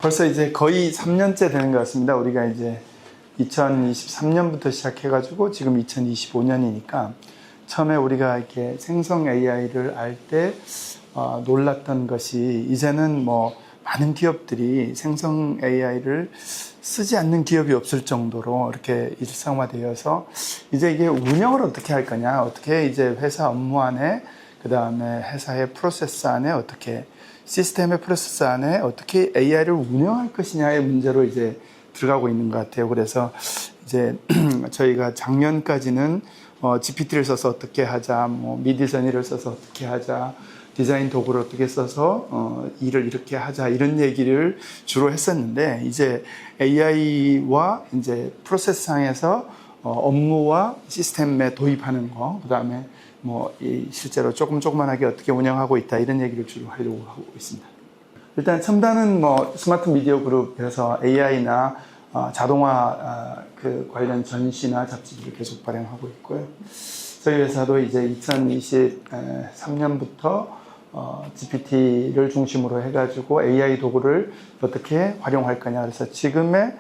벌써 이제 거의 3년째 되는 것 같습니다. 우리가 이제 2023년부터 시작해가지고 지금 2025년이니까 처음에 우리가 이렇게 생성 AI를 알 때 놀랐던 것이 이제는 뭐 많은 기업들이 생성 AI를 쓰지 않는 기업이 없을 정도로 이렇게 일상화되어서 이제 이게 운영을 어떻게 할 거냐, 어떻게 이제 회사 업무 안에, 그 다음에 회사의 프로세스 안에 어떻게 시스템의 프로세스 안에 어떻게 AI를 운영할 것이냐의 문제로 이제 들어가고 있는 것 같아요. 그래서 이제 저희가 작년까지는 GPT를 써서 어떻게 하자, 뭐 미드저니를 써서 어떻게 하자, 디자인 도구를 어떻게 써서 일을 이렇게 하자, 이런 얘기를 주로 했었는데 이제 AI와 이제 프로세스상에서 업무와 시스템에 도입하는 거, 그 다음에 뭐 실제로 조그만하게 어떻게 운영하고 있다, 이런 얘기를 주로 하려고 하고 있습니다. 일단 첨단은 뭐 스마트 미디어 그룹에서 AI나 자동화 그 관련 전시나 잡지들을 계속 발행하고 있고요. 저희 회사도 이제 2023년부터 GPT를 중심으로 해가지고 AI 도구를 어떻게 활용할 거냐. 그래서 지금의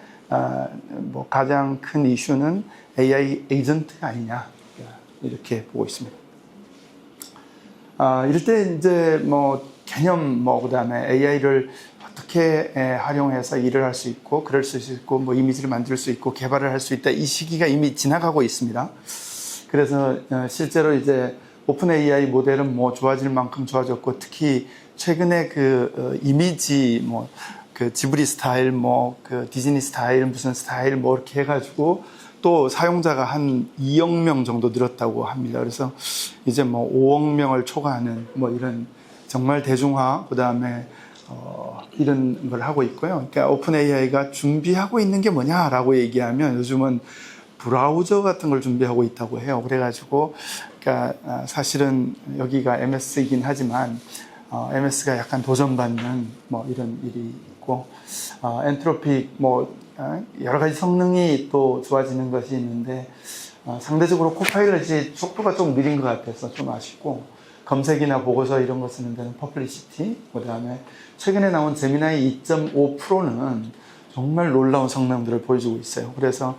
뭐 가장 큰 이슈는 AI 에이전트 아니냐, 이렇게 보고 있습니다. 이럴 때 이제 뭐 개념, 뭐 그다음에 AI를 어떻게 활용해서 일을 할 수 있고, 글을 쓸 수 있고, 뭐 이미지를 만들 수 있고, 개발을 할 수 있다, 이 시기가 이미 지나가고 있습니다. 그래서 실제로 이제 오픈 AI 모델은 뭐 좋아질 만큼 좋아졌고, 특히 최근에 그 이미지 뭐 그 지브리 스타일, 뭐 그 디즈니 스타일, 무슨 스타일 뭐 이렇게 해가지고 또 사용자가 한 2억 명 정도 늘었다고 합니다. 그래서 이제 뭐 5억 명을 초과하는 뭐 이런 정말 대중화, 그 다음에 이런 걸 하고 있고요. 그러니까 오픈 AI가 준비하고 있는 게 뭐냐라고 얘기하면 요즘은 브라우저 같은 걸 준비하고 있다고 해요. 그래가지고 그러니까 사실은 여기가 MS이긴 하지만 MS가 약간 도전받는 뭐 이런 일이 있고, 엔트로픽 뭐 여러 가지 성능이 또 좋아지는 것이 있는데 상대적으로 코파일럿이 속도가 좀 느린 것 같아서 좀 아쉽고, 검색이나 보고서 이런 거 쓰는 데는 퍼블리시티, 그 다음에 최근에 나온 제미나이 2.5 프로는 정말 놀라운 성능들을 보여주고 있어요. 그래서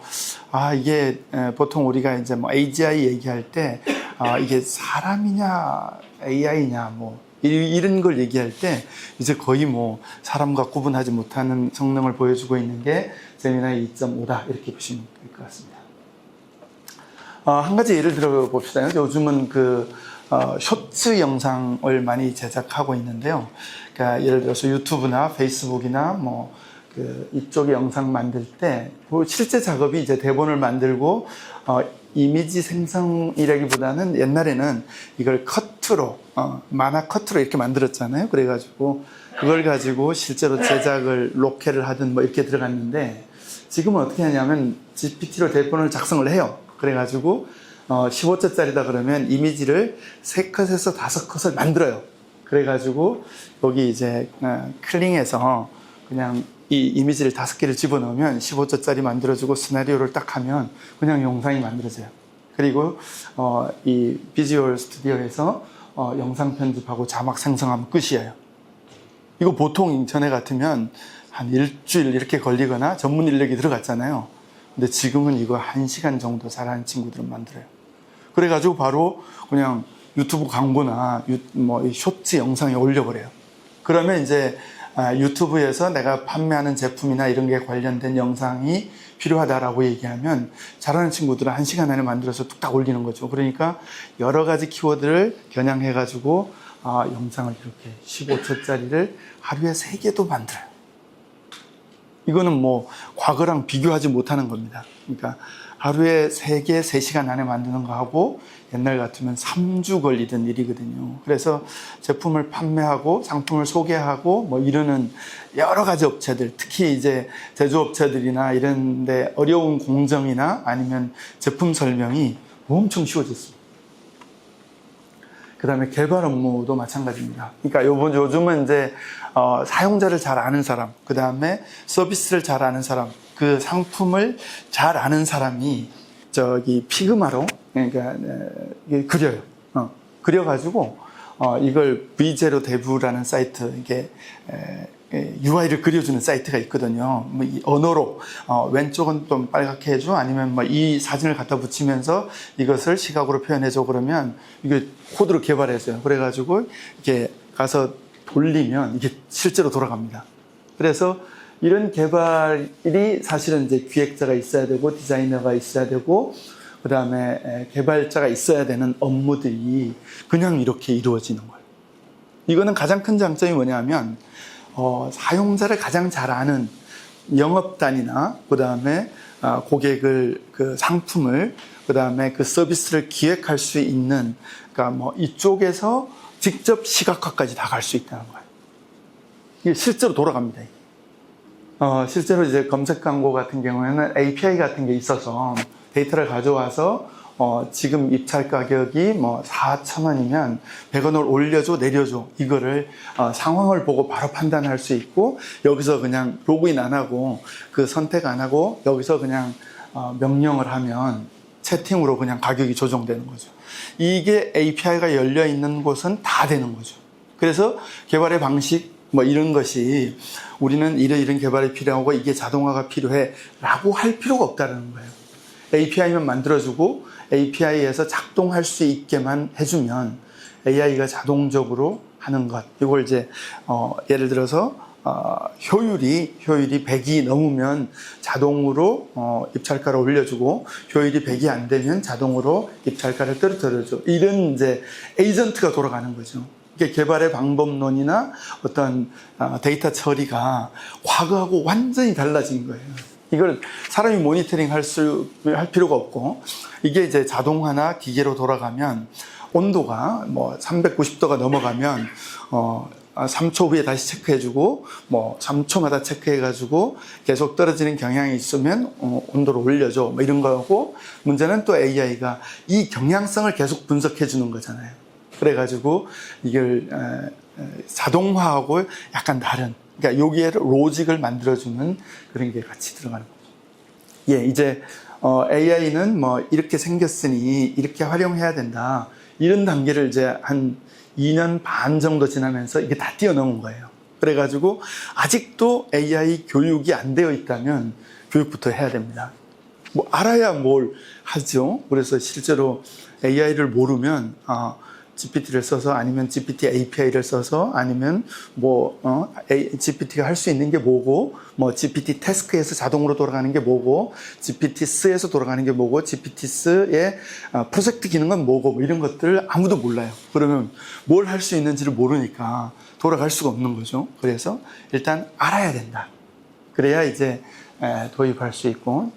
이게 보통 우리가 이제 뭐 AGI 얘기할 때 이게 사람이냐 AI냐 뭐 이런 걸 얘기할 때 이제 거의 뭐 사람과 구분하지 못하는 성능을 보여주고 있는 게 제미나이 2.5다, 이렇게 보시면 될 것 같습니다. 한 가지 예를 들어 봅시다. 요즘은 그 쇼츠 영상을 많이 제작하고 있는데요. 그러니까 예를 들어서 유튜브나 페이스북이나 뭐 그 이쪽에 영상 만들 때 실제 작업이 이제 대본을 만들고 이미지 생성이라기보다는 옛날에는 이걸 커트로 만화 커트로 이렇게 만들었잖아요. 그래가지고 그걸 가지고 실제로 제작을 로켓을 하든 뭐 이렇게 들어갔는데, 지금은 어떻게 하냐면 GPT로 대본을 작성을 해요. 그래가지고 15초짜리다 그러면 이미지를 3컷에서 5컷을 만들어요. 그래가지고 여기 이제 클링해서 그냥 이 이미지를 5개를 집어넣으면 15초짜리 만들어주고 시나리오를 딱 하면 그냥 영상이 만들어져요. 그리고 이 비주얼 스튜디오에서 영상 편집하고 자막 생성하면 끝이에요. 이거 보통 인터넷 같으면 한 일주일 이렇게 걸리거나 전문 인력이 들어갔잖아요. 근데 지금은 이거 1시간 정도 잘하는 친구들은 만들어요. 그래가지고 바로 그냥 유튜브 광고나 뭐 쇼츠 영상에 올려버려요. 그러면 이제 유튜브에서 내가 판매하는 제품이나 이런 게 관련된 영상이 필요하다라고 얘기하면 잘하는 친구들은 1시간 안에 만들어서 뚝딱 올리는 거죠. 그러니까 여러 가지 키워드를 겨냥해가지고 영상을 이렇게 15초짜리를 하루에 3개도 만들어요. 이거는 뭐 과거랑 비교하지 못하는 겁니다. 그러니까 하루에 3개, 3시간 안에 만드는 거하고 옛날 같으면 3주 걸리던 일이거든요. 그래서 제품을 판매하고 상품을 소개하고 뭐 이러는 여러 가지 업체들, 특히 이제 제조업체들이나 이런 데 어려운 공정이나 아니면 제품 설명이 엄청 쉬워졌습니다. 그 다음에 개발 업무도 마찬가지입니다. 그러니까 요즘은 이제 사용자를 잘 아는 사람, 그 다음에 서비스를 잘 아는 사람, 그 상품을 잘 아는 사람이 저기 피그마로 그러니까 그려요. 그려가지고 이걸 V0dev라는 사이트, 이게 UI를 그려주는 사이트가 있거든요. 뭐 이 언어로 왼쪽은 좀 빨갛게 해줘, 아니면 뭐 이 사진을 갖다 붙이면서 이것을 시각으로 표현해줘, 그러면 이게 코드로 개발했어요. 그래가지고 이렇게 가서 돌리면 이게 실제로 돌아갑니다. 그래서 이런 개발이 사실은 이제 기획자가 있어야 되고 디자이너가 있어야 되고 그 다음에 개발자가 있어야 되는 업무들이 그냥 이렇게 이루어지는 거예요. 이거는 가장 큰 장점이 뭐냐면 사용자를 가장 잘 아는 영업단이나 그 다음에 고객을 그 상품을 그 다음에 그 서비스를 기획할 수 있는, 그러니까 뭐 이쪽에서 직접 시각화까지 다 갈 수 있다는 거예요. 이게 실제로 돌아갑니다. 실제로 이제 검색 광고 같은 경우에는 API 같은 게 있어서 데이터를 가져와서 지금 입찰 가격이 뭐 4,000원이면 100원을 올려줘, 내려줘. 이거를 상황을 보고 바로 판단할 수 있고, 여기서 그냥 로그인 안 하고 그 선택 안 하고 여기서 그냥 명령을 하면 채팅으로 그냥 가격이 조정되는 거죠. 이게 API가 열려 있는 곳은 다 되는 거죠. 그래서 개발의 방식 뭐 이런 것이 우리는 이런 개발이 필요하고 이게 자동화가 필요해 라고 할 필요가 없다는 거예요. API만 만들어주고 API에서 작동할 수 있게만 해주면 AI가 자동적으로 하는 것. 이걸 이제 예를 들어서 효율이 100이 넘으면 자동으로 입찰가를 올려주고, 효율이 100이 안 되면 자동으로 입찰가를 떨어뜨려줘. 이런 이제 에이전트가 돌아가는 거죠. 이게 개발의 방법론이나 어떤 데이터 처리가 과거하고 완전히 달라진 거예요. 이걸 사람이 모니터링 할 필요가 없고, 이게 이제 자동화나 기계로 돌아가면 온도가 뭐 390도가 넘어가면 3초 후에 다시 체크해주고, 뭐 3초마다 체크해가지고 계속 떨어지는 경향이 있으면 온도를 올려줘, 뭐 이런 거고, 문제는 또 AI가 이 경향성을 계속 분석해주는 거잖아요. 그래가지고 이걸 자동화하고 약간 다른, 그러니까 여기에 로직을 만들어주는 그런 게 같이 들어가는 거죠. 예, 이제 AI는 뭐 이렇게 생겼으니 이렇게 활용해야 된다, 이런 단계를 이제 한 2년 반 정도 지나면서 이게 다 뛰어넘은 거예요. 그래가지고 아직도 AI 교육이 안 되어 있다면 교육부터 해야 됩니다. 뭐 알아야 뭘 하죠. 그래서 실제로 AI를 모르면 GPT를 써서, 아니면 GPT API를 써서, 아니면 GPT가 할 수 있는 게 뭐고, 뭐 GPT 태스크에서 자동으로 돌아가는 게 뭐고, GPT-S에서 돌아가는 게 뭐고, GPT-S의 프로젝트 기능은 뭐고, 뭐 이런 것들을 아무도 몰라요. 그러면 뭘 할 수 있는지를 모르니까 돌아갈 수가 없는 거죠. 그래서 일단 알아야 된다. 그래야 이제 도입할 수 있고,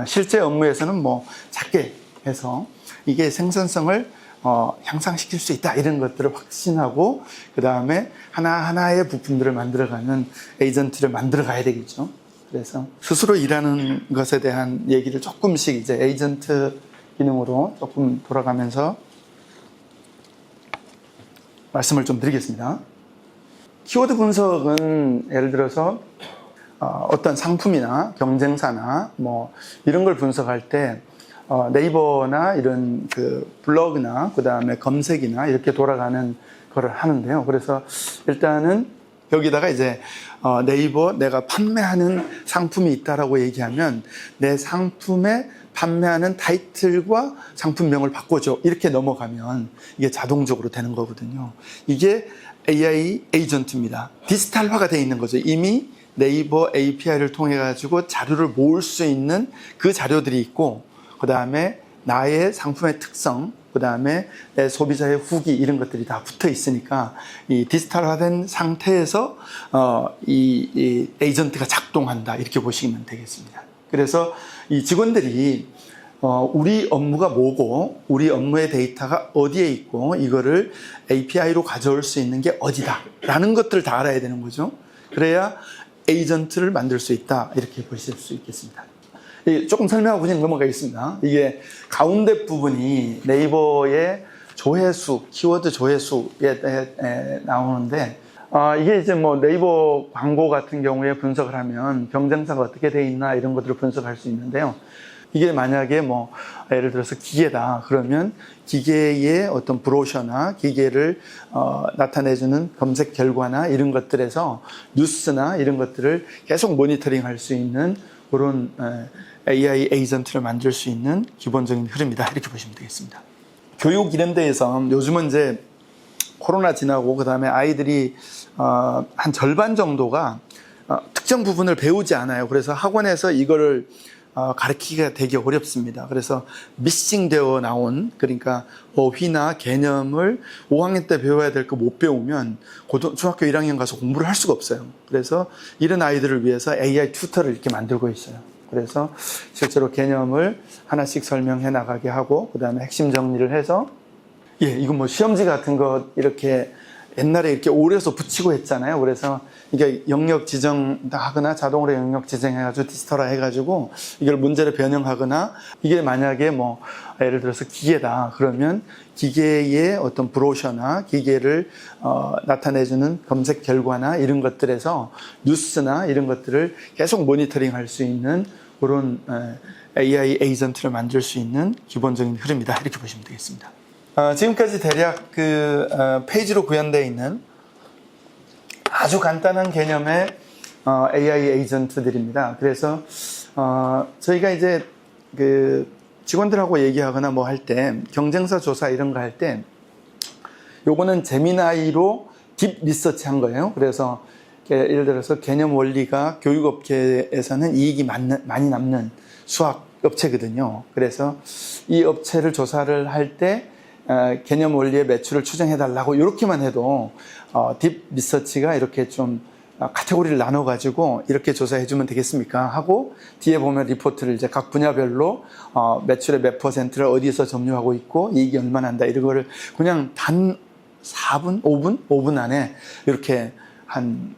실제 업무에서는 뭐 작게 해서 이게 생산성을 향상시킬 수 있다, 이런 것들을 확신하고 그 다음에 하나하나의 부품들을 만들어가는 에이전트를 만들어 가야 되겠죠. 그래서 스스로 일하는 것에 대한 얘기를 조금씩 이제 에이전트 기능으로 조금 돌아가면서 말씀을 좀 드리겠습니다. 키워드 분석은 예를 들어서 어떤 상품이나 경쟁사나 뭐 이런 걸 분석할 때 네이버나 이런 그 블로그나 그 다음에 검색이나 이렇게 돌아가는 거를 하는데요. 그래서 일단은 여기다가 이제 네이버 내가 판매하는 상품이 있다라고 얘기하면 내 상품에 판매하는 타이틀과 상품명을 바꿔줘, 이렇게 넘어가면 이게 자동적으로 되는 거거든요. 이게 AI 에이전트입니다. 디지털화가 되어 있는 거죠. 이미 네이버 API를 통해 가지고 자료를 모을 수 있는 그 자료들이 있고, 그 다음에 나의 상품의 특성, 그 다음에 내 소비자의 후기, 이런 것들이 다 붙어 있으니까 이 디지털화된 상태에서 이 에이전트가 작동한다, 이렇게 보시면 되겠습니다. 그래서 이 직원들이 우리 업무가 뭐고 우리 업무의 데이터가 어디에 있고 이거를 API로 가져올 수 있는 게 어디다 라는 것들을 다 알아야 되는 거죠. 그래야 에이전트를 만들 수 있다, 이렇게 보실 수 있겠습니다. 조금 설명하고 그냥 넘어가겠습니다. 이게 가운데 부분이 네이버의 조회수, 키워드 조회수에 나오는데, 이게 이제 뭐 네이버 광고 같은 경우에 분석을 하면 경쟁사가 어떻게 돼 있나 이런 것들을 분석할 수 있는데요. 이게 만약에 뭐 예를 들어서 기계다 그러면 기계의 어떤 브로셔나 기계를 나타내주는 검색 결과나 이런 것들에서 뉴스나 이런 것들을 계속 모니터링 할 수 있는 그런 AI 에이전트를 만들 수 있는 기본적인 흐름이다 이렇게 보시면 되겠습니다. 교육 이런 데에서 요즘은 이제 코로나 지나고 그다음에 아이들이 한 절반 정도가 특정 부분을 배우지 않아요. 그래서 학원에서 이거를 가르치기가 되게 어렵습니다. 그래서 미싱되어 나온 그러니까 어휘나 개념을 5학년 때 배워야 될 거 못 배우면 중학교 1학년 가서 공부를 할 수가 없어요. 그래서 이런 아이들을 위해서 AI 튜터를 이렇게 만들고 있어요. 그래서 실제로 개념을 하나씩 설명해 나가게 하고 그 다음에 핵심 정리를 해서 이건 뭐 시험지 같은 거 이렇게 옛날에 이렇게 오려서 붙이고 했잖아요. 그래서 이게 영역 지정하거나 자동으로 영역 지정해가지고 디지털화 해가지고 이걸 문제를 변형하거나 이게 만약에 뭐 예를 들어서 기계다 그러면 기계의 어떤 브로셔나 기계를 나타내주는 검색 결과나 이런 것들에서 뉴스나 이런 것들을 계속 모니터링 할 수 있는 그런 AI 에이전트를 만들 수 있는 기본적인 흐름이다 이렇게 보시면 되겠습니다. 지금까지 대략 페이지로 구현되어 있는 아주 간단한 개념의 AI 에이전트들입니다. 그래서 저희가 이제 직원들하고 얘기하거나 뭐 할 때 경쟁사 조사 이런 거 할 때 요거는 제미나이로 딥 리서치 한 거예요. 그래서 예를 들어서 개념 원리가 교육업계에서는 이익이 많이 남는 수학 업체거든요. 그래서 이 업체를 조사를 할 때 개념 원리의 매출을 추정해달라고 이렇게만 해도 딥 리서치가 이렇게 좀 카테고리를 나눠가지고 이렇게 조사해주면 되겠습니까? 하고 뒤에 보면 리포트를 이제 각 분야별로 매출의 몇 %를 어디에서 점유하고 있고 이익이 얼마나 난다 이런 거를 그냥 단 4분, 5분 안에 이렇게 한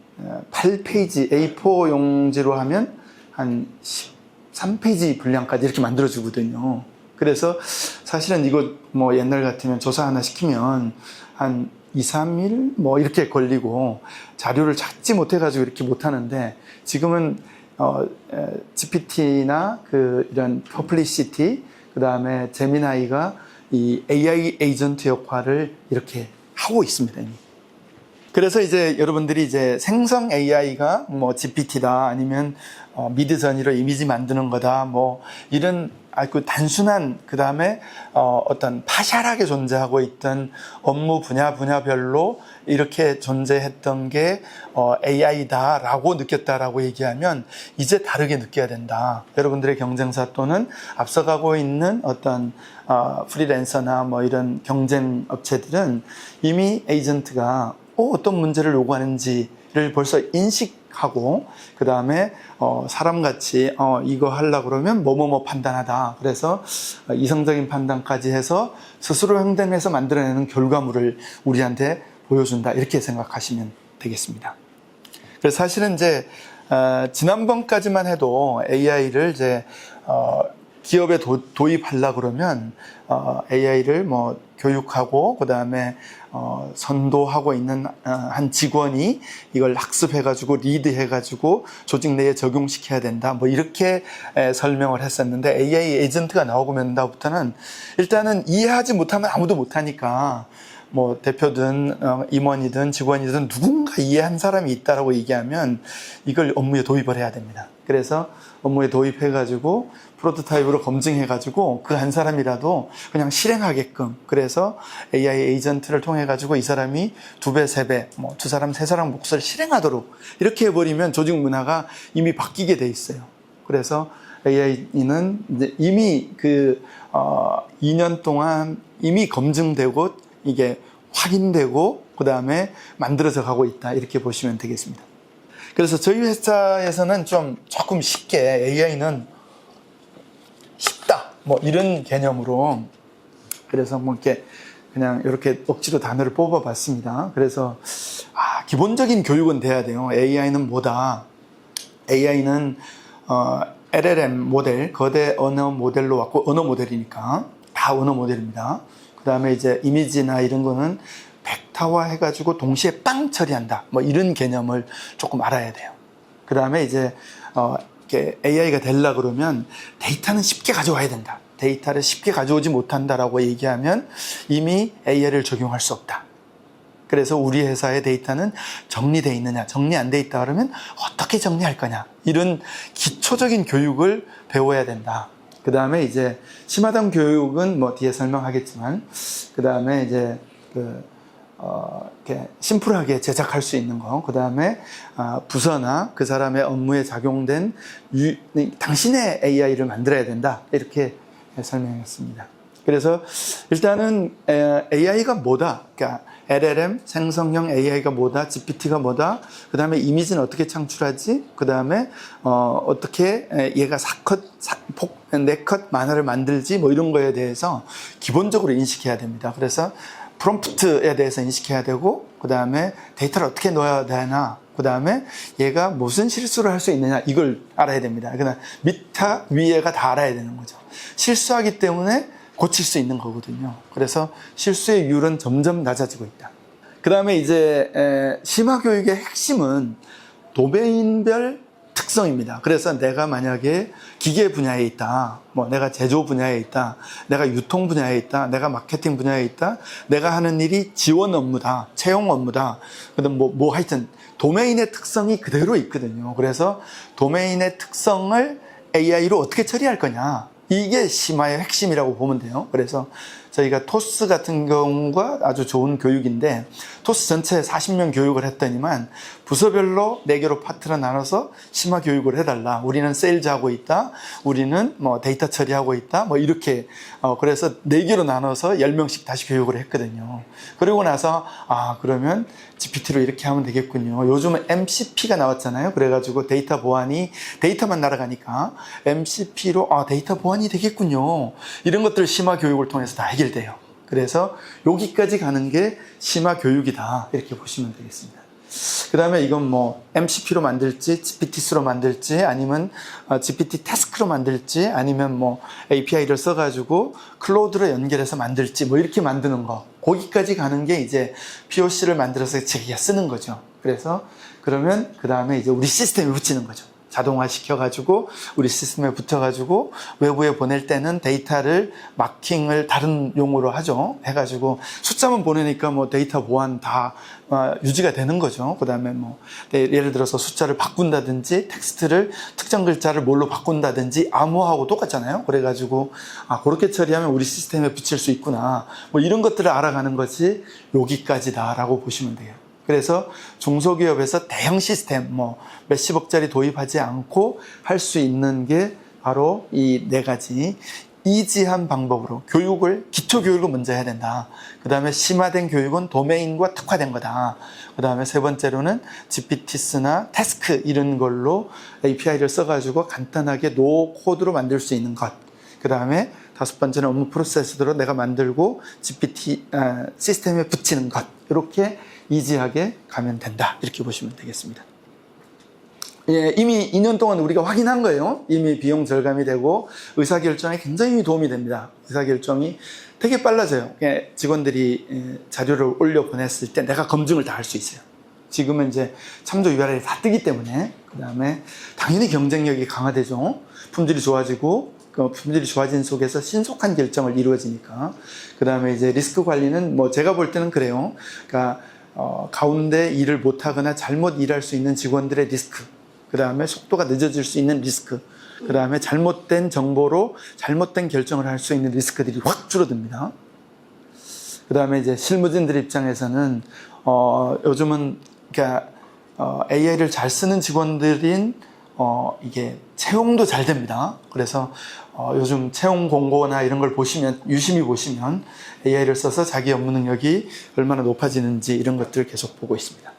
8페이지 A4 용지로 하면 한 13페이지 분량까지 이렇게 만들어주거든요. 그래서 사실은 이거 뭐 옛날 같으면 조사 하나 시키면 한 2, 3일 뭐 이렇게 걸리고 자료를 찾지 못해가지고 이렇게 못하는데 지금은 GPT나 이런 퍼플리시티 그 다음에 제미나이가 이 AI 에이전트 역할을 이렇게 하고 있습니다. 이미. 그래서 이제 여러분들이 이제 생성 AI가 뭐 GPT다 아니면 미드저니로 이미지 만드는 거다 뭐 이런 그 단순한 그 다음에 어떤 파샬하게 존재하고 있던 업무 분야별로 이렇게 존재했던 게 AI다라고 느꼈다라고 얘기하면 이제 다르게 느껴야 된다. 여러분들의 경쟁사 또는 앞서가고 있는 어떤 프리랜서나 뭐 이런 경쟁 업체들은 이미 에이전트가 어떤 문제를 요구하는지를 벌써 인식하고 그 다음에 사람같이 이거 하려고 그러면 뭐뭐뭐 판단하다. 그래서 이성적인 판단까지 해서 스스로 행동해서 만들어내는 결과물을 우리한테 보여준다. 이렇게 생각하시면 되겠습니다. 그래서 사실은 이제 지난번까지만 해도 AI를 이제 기업에 도입하려고 그러면 AI를 뭐 교육하고 그 다음에 선도하고 있는 한 직원이 이걸 학습해가지고 리드해가지고 조직 내에 적용시켜야 된다. 뭐 이렇게 설명을 했었는데 AI 에이전트가 나오고 난 다음부터는 일단은 이해하지 못하면 아무도 못하니까 뭐 대표든 임원이든 직원이든 누군가 이해한 사람이 있다라고 얘기하면 이걸 업무에 도입을 해야 됩니다. 그래서 업무에 도입해가지고 프로토타입으로 검증해가지고 그 한 사람이라도 그냥 실행하게끔 그래서 AI 에이전트를 통해가지고 이 사람이 2배, 3배, 뭐 2사람, 3사람 몫을 실행하도록 이렇게 해버리면 조직 문화가 이미 바뀌게 돼 있어요. 그래서 AI는 이제 이미 2년 동안 이미 검증되고 이게 확인되고 그 다음에 만들어져 가고 있다 이렇게 보시면 되겠습니다. 그래서 저희 회사에서는 조금 쉽게 AI는 쉽다 뭐 이런 개념으로 그래서 뭐 이렇게 그냥 이렇게 억지로 단어를 뽑아봤습니다. 그래서 기본적인 교육은 돼야 돼요. AI는 뭐다? AI는 LLM 모델, 거대 언어 모델로 왔고 언어 모델이니까 다 언어 모델입니다. 그 다음에 이제 이미지나 이런 거는 벡터화 해가지고 동시에 빵 처리한다. 뭐 이런 개념을 조금 알아야 돼요. 그 다음에 이제 이렇게 AI가 되려 그러면 데이터는 쉽게 가져와야 된다. 데이터를 쉽게 가져오지 못한다라고 얘기하면 이미 AI를 적용할 수 없다. 그래서 우리 회사의 데이터는 정리되어 있느냐, 정리 안 돼 있다 그러면 어떻게 정리할 거냐. 이런 기초적인 교육을 배워야 된다. 그 다음에 이제 심화단 교육은 뭐 뒤에 설명하겠지만, 그 다음에 이제 이렇게 심플하게 제작할 수 있는 거, 그 다음에 부서나 그 사람의 업무에 작용된 당신의 AI를 만들어야 된다. 이렇게 설명했습니다. 그래서 일단은 AI가 뭐다? 그러니까 LLM, 생성형 AI가 뭐다? GPT가 뭐다? 그 다음에 이미지는 어떻게 창출하지? 그 다음에 어떻게 얘가 4컷 만화를 만들지? 뭐 이런 거에 대해서 기본적으로 인식해야 됩니다. 그래서 프롬프트에 대해서 인식해야 되고, 그 다음에 데이터를 어떻게 넣어야 되나, 그 다음에 얘가 무슨 실수를 할 수 있느냐, 이걸 알아야 됩니다. 그러나 밑에 위에가 다 알아야 되는 거죠. 실수하기 때문에 고칠 수 있는 거거든요. 그래서 실수의 율은 점점 낮아지고 있다. 그 다음에 이제 심화교육의 핵심은 도메인별 특성입니다. 그래서 내가 만약에 기계 분야에 있다, 뭐 내가 제조 분야에 있다, 내가 유통 분야에 있다, 내가 마케팅 분야에 있다, 내가 하는 일이 지원 업무다, 채용 업무다, 그다음 뭐 하여튼 도메인의 특성이 그대로 있거든요. 그래서 도메인의 특성을 AI로 어떻게 처리할 거냐, 이게 심화의 핵심이라고 보면 돼요. 그래서 저희가 토스 같은 경우가 아주 좋은 교육인데, 토스 전체에 40명 교육을 했더니만 부서별로 4개로 파트로 나눠서 심화 교육을 해달라. 우리는 세일즈 하고 있다, 우리는 뭐 데이터 처리하고 있다, 뭐 이렇게 그래서 4개로 나눠서 10명씩 다시 교육을 했거든요. 그리고 나서 그러면 GPT로 이렇게 하면 되겠군요. 요즘은 MCP가 나왔잖아요. 그래가지고 데이터 보안이, 데이터만 날아가니까 MCP로 데이터 보안이 되겠군요. 이런 것들 심화 교육을 통해서 다 해결돼요. 그래서 여기까지 가는 게 심화 교육이다, 이렇게 보시면 되겠습니다. 그 다음에 이건 뭐 MCP로 만들지, GPT스로 만들지, 아니면 GPT 태스크로 만들지, 아니면 뭐 API를 써가지고 클로드로 연결해서 만들지, 뭐 이렇게 만드는 거, 거기까지 가는 게 이제 POC를 만들어서 자기가 쓰는 거죠. 그래서 그러면 그 다음에 이제 우리 시스템에 붙이는 거죠. 자동화 시켜가지고 우리 시스템에 붙여가지고 외부에 보낼 때는 데이터를 마킹을 다른 용어로 하죠. 해가지고 숫자만 보내니까 뭐 데이터 보안 다 유지가 되는 거죠. 그 다음에 뭐 예를 들어서 숫자를 바꾼다든지 텍스트를 특정 글자를 뭘로 바꾼다든지 암호하고 똑같잖아요. 그래가지고 그렇게 처리하면 우리 시스템에 붙일 수 있구나, 뭐 이런 것들을 알아가는 것이 여기까지다라고 보시면 돼요. 그래서 중소기업에서 대형 시스템 뭐 몇십억짜리 도입하지 않고 할 수 있는 게 바로 이 4가지 이지한 방법으로 교육을, 기초 교육을 먼저 해야 된다. 그 다음에 심화된 교육은 도메인과 특화된 거다. 그 다음에 3번째로는 GPT스나 태스크 이런 걸로 API를 써가지고 간단하게 노 코드로 만들 수 있는 것. 그 다음에 5번째는 업무 프로세스로 내가 만들고 GPT 시스템에 붙이는 것. 이렇게 이지하게 가면 된다, 이렇게 보시면 되겠습니다. 예, 이미 2년 동안 우리가 확인한 거예요. 이미 비용 절감이 되고 의사결정에 굉장히 도움이 됩니다. 의사결정이 되게 빨라져요. 직원들이 자료를 올려 보냈을 때 내가 검증을 다 할 수 있어요. 지금은 이제 참조 URL이 다 뜨기 때문에. 그 다음에 당연히 경쟁력이 강화되죠. 품질이 좋아지고, 그 품질이 좋아진 속에서 신속한 결정을 이루어지니까. 그 다음에 이제 리스크 관리는 뭐 제가 볼 때는 그래요. 그러니까 가운데 일을 못하거나 잘못 일할 수 있는 직원들의 리스크, 그 다음에 속도가 늦어질 수 있는 리스크, 그 다음에 잘못된 정보로 잘못된 결정을 할 수 있는 리스크들이 확 줄어듭니다. 그 다음에 이제 실무진들 입장에서는 요즘은 그러니까 AI를 잘 쓰는 직원들인 이게 채용도 잘 됩니다. 그래서 요즘 채용 공고나 이런 걸 보시면, 유심히 보시면 AI를 써서 자기 업무 능력이 얼마나 높아지는지 이런 것들을 계속 보고 있습니다.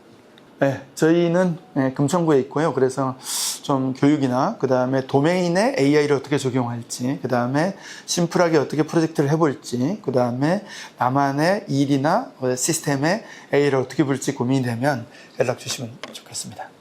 네, 저희는 금천구에 있고요. 그래서 좀 교육이나 그 다음에 도메인에 AI를 어떻게 적용할지, 그 다음에 심플하게 어떻게 프로젝트를 해볼지, 그 다음에 나만의 일이나 시스템에 AI를 어떻게 볼지 고민이 되면 연락 주시면 좋겠습니다.